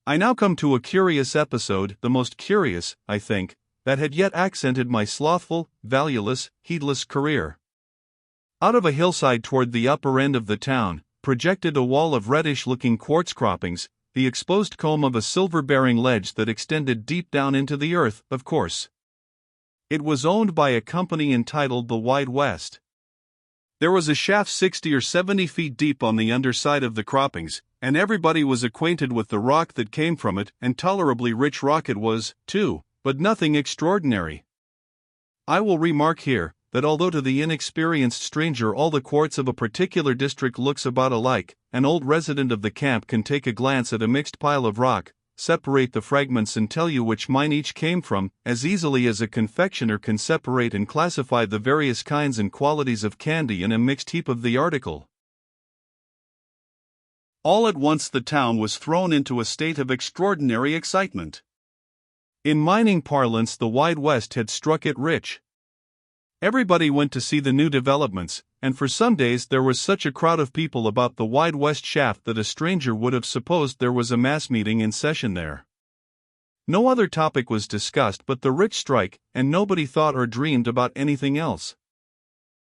I now come to a curious episode, the most curious, I think, that had yet accented my slothful, valueless, heedless career. Out of a hillside toward the upper end of the town, projected a wall of reddish-looking quartz croppings, the exposed comb of a silver-bearing ledge that extended deep down into the earth, of course. It was owned by a company entitled the Wide West. There was a shaft 60 or 70 feet deep on the underside of the croppings, and everybody was acquainted with the rock that came from it, and tolerably rich rock it was, too, but nothing extraordinary. I will remark here, that although to the inexperienced stranger all the quartz of a particular district looks about alike, an old resident of the camp can take a glance at a mixed pile of rock, separate the fragments and tell you which mine each came from, as easily as a confectioner can separate and classify the various kinds and qualities of candy in a mixed heap of the article. All at once the town was thrown into a state of extraordinary excitement. In mining parlance, the Wide West had struck it rich. Everybody went to see the new developments, and for some days there was such a crowd of people about the Wide West shaft that a stranger would have supposed there was a mass meeting in session there. No other topic was discussed but the rich strike, and nobody thought or dreamed about anything else.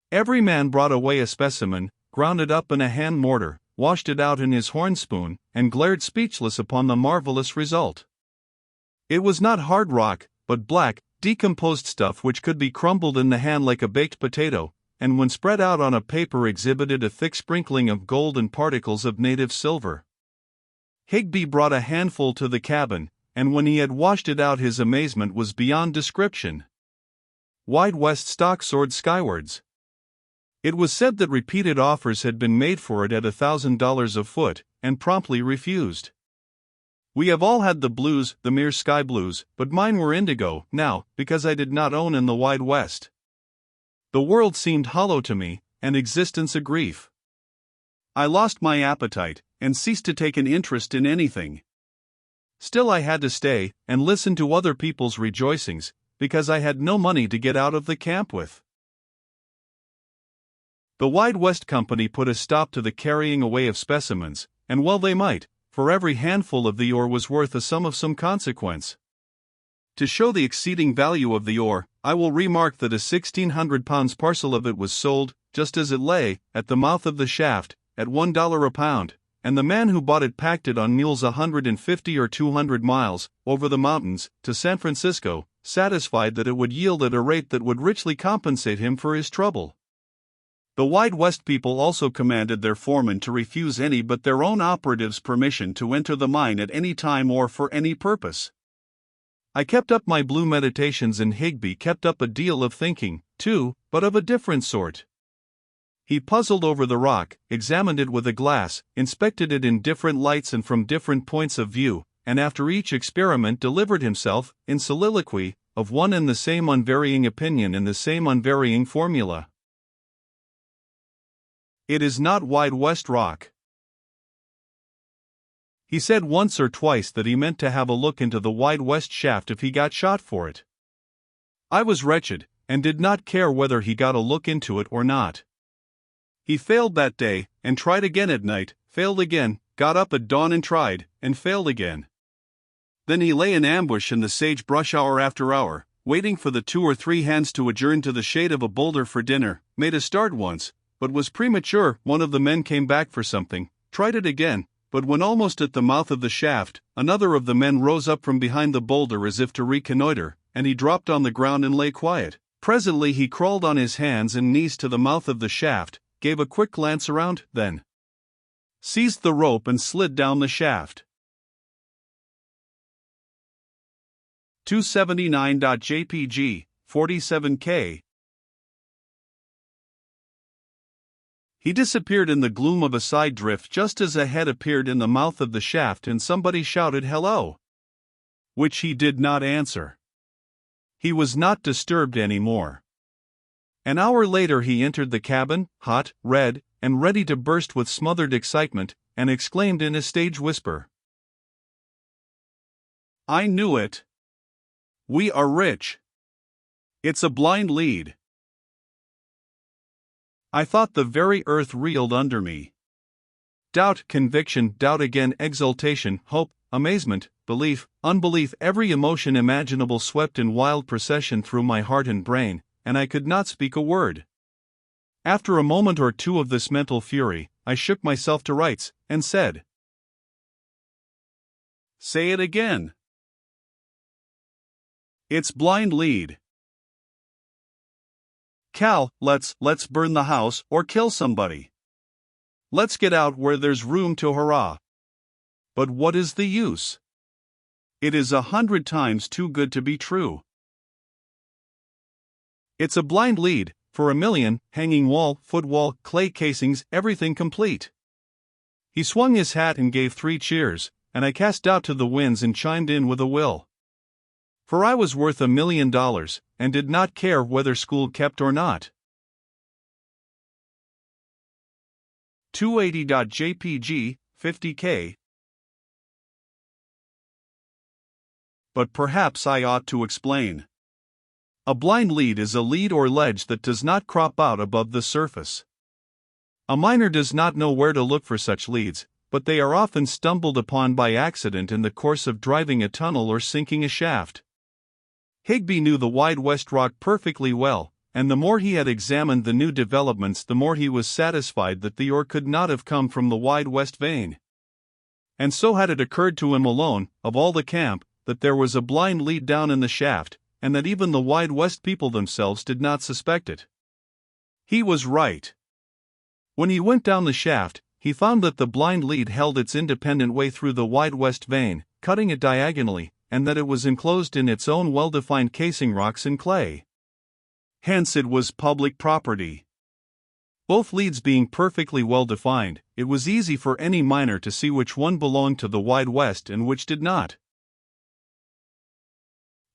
Every man brought away a specimen, ground it up in a hand mortar, washed it out in his horn spoon, and glared speechless upon the marvelous result. It was not hard rock, but black, decomposed stuff which could be crumbled in the hand like a baked potato, and when spread out on a paper exhibited a thick sprinkling of gold and particles of native silver. Higby brought a handful to the cabin, and when he had washed it out his amazement was beyond description. Wide West stock soared skywards. It was said that repeated offers had been made for it at $1,000 a foot, and promptly refused. We have all had the blues, the mere sky blues, but mine were indigo, now, because I did not own in the Wide West. The world seemed hollow to me, and existence a grief. I lost my appetite, and ceased to take an interest in anything. Still I had to stay, and listen to other people's rejoicings, because I had no money to get out of the camp with. The Wide West Company put a stop to the carrying away of specimens, and well they might, for every handful of the ore was worth a sum of some consequence. To show the exceeding value of the ore, I will remark that a 1,600 pounds parcel of it was sold, just as it lay, at the mouth of the shaft, at $1 a pound, and the man who bought it packed it on mules 150 or 200 miles, over the mountains, to San Francisco, satisfied that it would yield at a rate that would richly compensate him for his trouble. The Wide West people also commanded their foremen to refuse any but their own operatives permission to enter the mine at any time or for any purpose. I kept up my blue meditations and Higby kept up a deal of thinking, too, but of a different sort. He puzzled over the rock, examined it with a glass, inspected it in different lights and from different points of view, and after each experiment delivered himself, in soliloquy, of one and the same unvarying opinion and the same unvarying formula. It is not Wide West rock. He said once or twice that he meant to have a look into the Wide West shaft if he got shot for it. I was wretched, and did not care whether he got a look into it or not. He failed that day, and tried again at night, failed again, got up at dawn and tried, and failed again. Then he lay in ambush in the sagebrush hour after hour, waiting for the 2 or 3 hands to adjourn to the shade of a boulder for dinner, made a start once, but was premature. One of the men came back for something, tried it again, but when almost at the mouth of the shaft, another of the men rose up from behind the boulder as if to reconnoiter, and he dropped on the ground and lay quiet. Presently he crawled on his hands and knees to the mouth of the shaft, gave a quick glance around, then seized the rope and slid down the shaft. 279.jpg, 47K. He disappeared in the gloom of a side drift just as a head appeared in the mouth of the shaft and somebody shouted hello, which he did not answer. He was not disturbed any more. An hour later he entered the cabin, hot, red, and ready to burst with smothered excitement, and exclaimed in a stage whisper, "I knew it! We are rich! It's a blind lead! I thought the very earth reeled under me. Doubt, conviction, doubt again, exultation, hope, amazement, belief, unbelief, every emotion imaginable swept in wild procession through my heart and brain, and I could not speak a word. After a moment or two of this mental fury, I shook myself to rights, and said, "Say it again." "It's blind lead. Cal, let's burn the house or kill somebody. Let's get out where there's room to hurrah." But what is the use? It is 100 times too good to be true. It's a blind lead, for 1,000,000, hanging wall, footwall, clay casings, everything complete. He swung his hat and gave 3 cheers, and I cast doubt to the winds and chimed in with a will. For I was worth $1,000,000, and did not care whether school kept or not. 280.jpg, 50K. But perhaps I ought to explain. A blind lead is a lead or ledge that does not crop out above the surface. A miner does not know where to look for such leads, but they are often stumbled upon by accident in the course of driving a tunnel or sinking a shaft. Higbee knew the Wide West rock perfectly well, and the more he had examined the new developments, the more he was satisfied that the ore could not have come from the Wide West vein. And so had it occurred to him alone, of all the camp, that there was a blind lead down in the shaft, and that even the Wide West people themselves did not suspect it. He was right. When he went down the shaft, he found that the blind lead held its independent way through the Wide West vein, cutting it diagonally, and that it was enclosed in its own well-defined casing rocks and clay. Hence it was public property. Both leads being perfectly well-defined, it was easy for any miner to see which one belonged to the Wide West and which did not.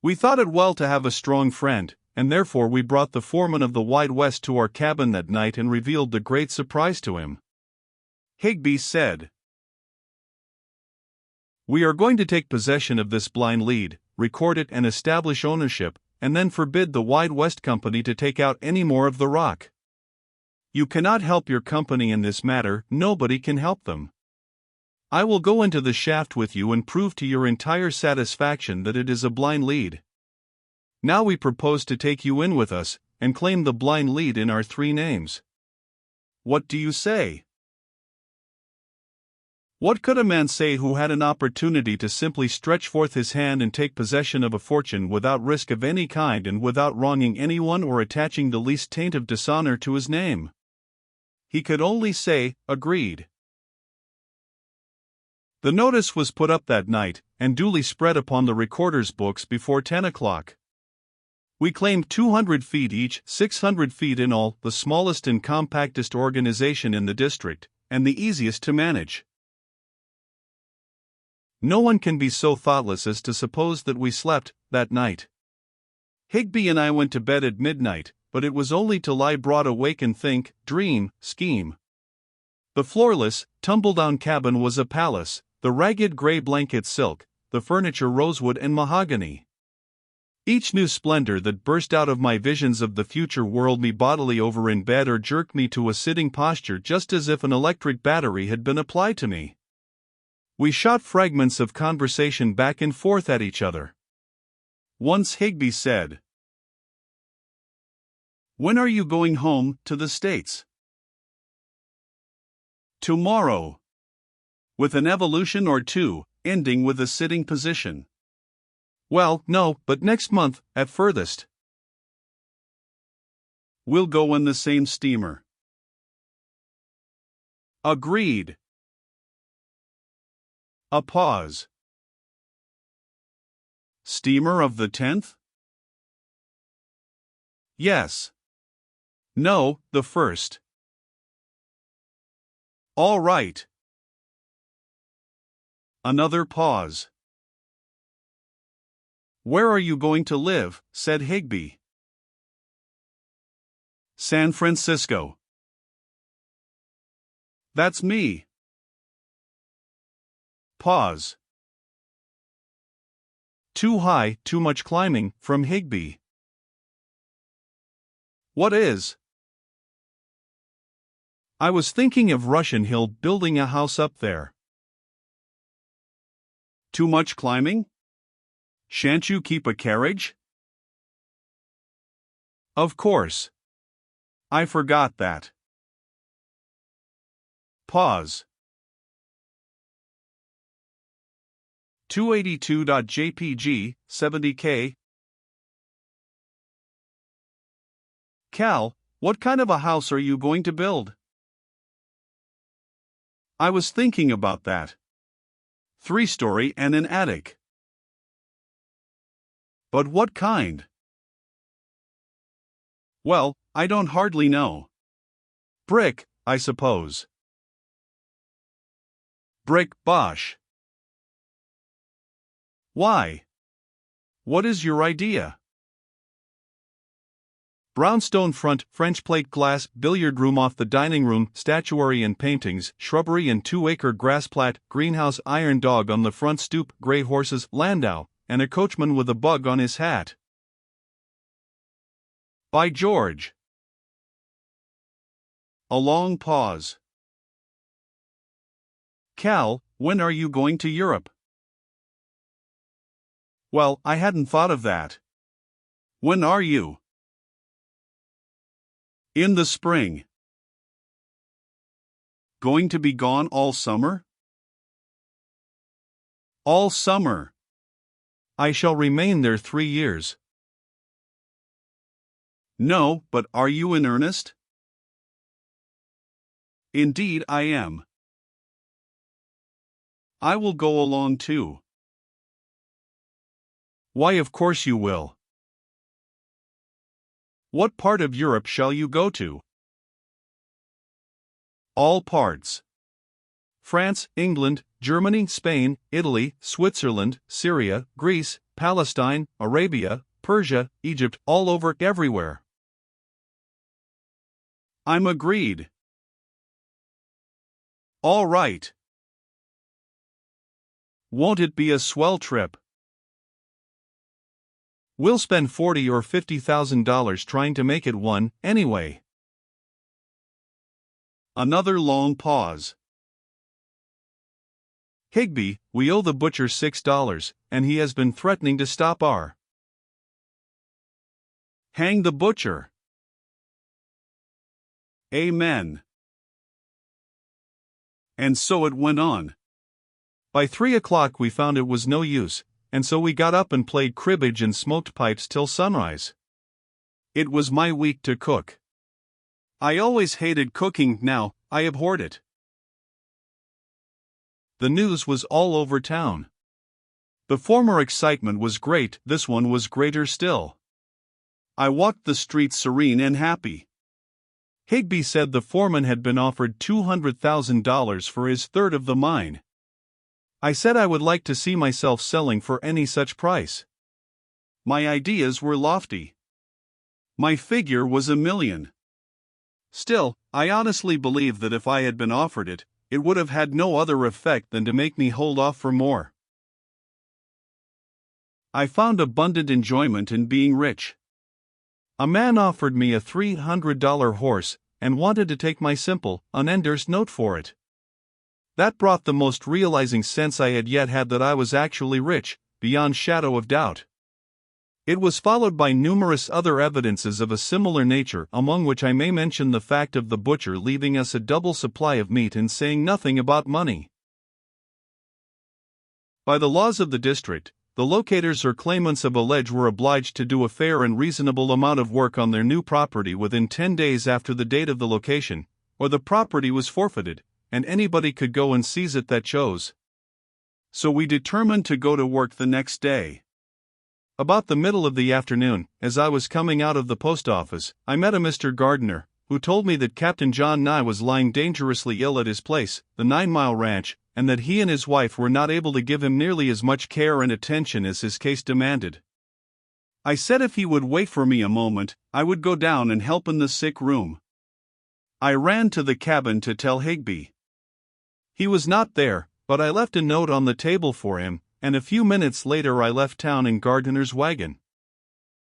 We thought it well to have a strong friend, and therefore we brought the foreman of the Wide West to our cabin that night and revealed the great surprise to him. Higbee said, "We are going to take possession of this blind lead, record it and establish ownership, and then forbid the Wide West Company to take out any more of the rock. You cannot help your company in this matter, nobody can help them. I will go into the shaft with you and prove to your entire satisfaction that it is a blind lead. Now we propose to take you in with us, and claim the blind lead in our 3 names. What do you say?" What could a man say who had an opportunity to simply stretch forth his hand and take possession of a fortune without risk of any kind and without wronging anyone or attaching the least taint of dishonor to his name? He could only say, "Agreed." The notice was put up that night, and duly spread upon the recorder's books before 10 o'clock. We claimed 200 feet each, 600 feet in all, the smallest and compactest organization in the district, and the easiest to manage. No one can be so thoughtless as to suppose that we slept that night. Higbee and I went to bed at midnight, but it was only to lie broad awake and think, dream, scheme. The floorless, tumble-down cabin was a palace, the ragged gray blanket silk, the furniture rosewood and mahogany. Each new splendor that burst out of my visions of the future whirled me bodily over in bed or jerked me to a sitting posture just as if an electric battery had been applied to me. We shot fragments of conversation back and forth at each other. Once Higbee said, "When are you going home to the States?" "Tomorrow. With an evolution or 2, ending with a sitting position." "Well, no, but next month, at furthest." "We'll go in the same steamer." "Agreed." A pause. "Steamer of the 10th?" "Yes." "No, the 1st." "All right." Another pause. "Where are you going to live?" said Higbee. "San Francisco." "That's me." Pause. "Too high, too much climbing," from Higbee. "What is?" I was thinking of Russian Hill, building a house up there. Too much climbing? Shan't you keep a carriage? Of course. I forgot that. Pause. 282.jpg, 70K. Cal, what kind of a house are you going to build? I was thinking about that. 3-story and an attic. But what kind? Well, I don't hardly know. Brick, I suppose. Brick, bosh. Why? What is your idea? Brownstone front, French plate glass, billiard room off the dining room, statuary and paintings, shrubbery and 2-acre grass plat, greenhouse, iron dog on the front stoop, gray horses, landau, and a coachman with a bug on his hat. By George. A long pause. Cal, when are you going to Europe? Well, I hadn't thought of that. When are you? In the spring. Going to be gone all summer? All summer. I shall remain there 3 years. No, but are you in earnest? Indeed I am. I will go along too. Why, of course you will. What part of Europe shall you go to? All parts. France, England, Germany, Spain, Italy, Switzerland, Syria, Greece, Palestine, Arabia, Persia, Egypt, all over, everywhere. I'm agreed. All right. Won't it be a swell trip? We'll spend $40,000 or $50,000 trying to make it one, anyway. Another long pause. Higby, we owe the butcher $6, and he has been threatening to stop our. Hang the butcher. Amen. And so it went on. By 3 o'clock we found it was no use, and so we got up and played cribbage and smoked pipes till sunrise. It was my week to cook. I always hated cooking, now I abhorred it. The news was all over town. The former excitement was great, this one was greater still. I walked the streets serene and happy. Higby said the foreman had been offered $200,000 for his third of the mine. I said I would like to see myself selling for any such price. My ideas were lofty. My figure was $1 million. Still, I honestly believe that if I had been offered it, it would have had no other effect than to make me hold off for more. I found abundant enjoyment in being rich. A man offered me a $300 horse and wanted to take my simple, unendorsed note for it. That brought the most realizing sense I had yet had that I was actually rich, beyond shadow of doubt. It was followed by numerous other evidences of a similar nature, among which I may mention the fact of the butcher leaving us a double supply of meat and saying nothing about money. By the laws of the district, the locators or claimants of a ledge were obliged to do a fair and reasonable amount of work on their new property within 10 days after the date of the location, or the property was forfeited, and anybody could go and seize it that chose. So we determined to go to work the next day. About the middle of the afternoon, as I was coming out of the post office, I met a Mr. Gardiner, who told me that Captain John Nye was lying dangerously ill at his place, the 9 Mile Ranch, and that he and his wife were not able to give him nearly as much care and attention as his case demanded. I said if he would wait for me a moment, I would go down and help in the sick room. I ran to the cabin to tell Higby. He was not there, but I left a note on the table for him, and a few minutes later I left town in Gardiner's wagon.